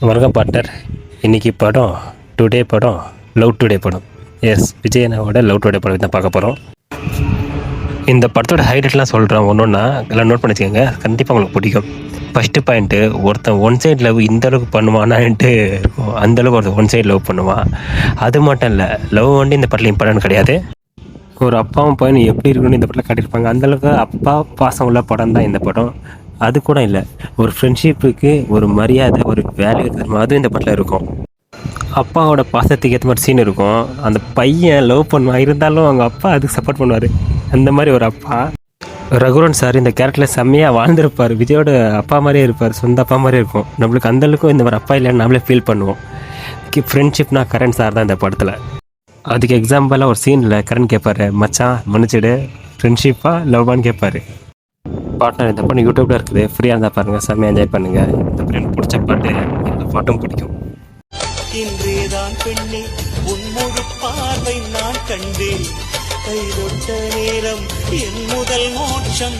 வணக்கம் பார்ட்னர். இன்றைக்கி படம் டுடே படம் லவ் டுடே படம். எஸ், விஜயனாவோட லவ் டுடே படம் தான் பார்க்க போகிறோம். இந்த படத்தோட ஹைலைட்லாம் சொல்கிறேன் ஒன்றுன்னா எல்லாம் நோட் பண்ணி வச்சுக்கோங்க, கண்டிப்பாக உங்களுக்கு பிடிக்கும். ஃபஸ்ட்டு பாயிண்ட்டு, ஒருத்தன் ஒன் சைடு லவ் இந்தளவுக்கு பண்ணுவானான்ட்டு இருக்கும். அந்தளவுக்கு ஒருத்தன் ஒன் சைடு லவ் பண்ணுவான். அது மட்டும் இல்லை, லவ் வந்து இந்த படத்தில் இம்பார்ட்டன்ட் கிடையாது. ஒரு அப்பாவும் பையன் எப்படி இருக்கணும்னு இந்த படத்தில் காட்டியிருப்பாங்க. அந்தளவுக்கு அப்பா பாசம் உள்ள படம் தான் இந்த படம். அது கூட இல்லை, ஒரு ஃப்ரெண்ட்ஷிப்புக்கு ஒரு மரியாதை, ஒரு வேல்யூ இருக்கிற அதுவும் இந்த படத்தில் இருக்கும். அப்பாவோட பாசத்துக்கு ஏற்ற மாதிரி சீன் இருக்கும். அந்த பையன் லவ் பண்ணுவான், இருந்தாலும் அவங்க அப்பா அதுக்கு சப்போர்ட் பண்ணுவார். அந்த மாதிரி ஒரு அப்பா. ரகுவரன் சார் இந்த கேரக்டரில் செம்மையாக வாழ்ந்திருப்பார். விஜயோட அப்பா மாதிரியே இருப்பார், சொந்த அப்பா மாதிரியே இருக்கும். நம்மளுக்கு அந்தளவுக்கும் இந்த மாதிரி அப்பா இல்லைன்னு நம்மளே ஃபீல் பண்ணுவோம். ஃப்ரெண்ட்ஷிப்னா கரண் சார் தான் இந்த படத்தில். அதுக்கு எக்ஸாம்பிளாக ஒரு சீனில் கரண் கேட்பார், மச்சான் மன்னிச்சிடு, ஃப்ரெண்ட்ஷிப்பாக லவ்வான்னு கேட்பார். பார்ட்னர், இந்த படம் யூடியூப்ல இருக்குது, ஃப்ரீயாக இருந்தால் பாருங்கள், செம்மையாக என்ஜாய் பண்ணுங்கள். இந்த படம் பிடிச்ச பாட்டு, இந்த பாட்டும் பிடிக்கும். இன்றேதான் பெண்ணே உன் முழு பார்வை நான் கண்டேன், கைதொட்ட நேரம் என் முதல் மோட்சம்.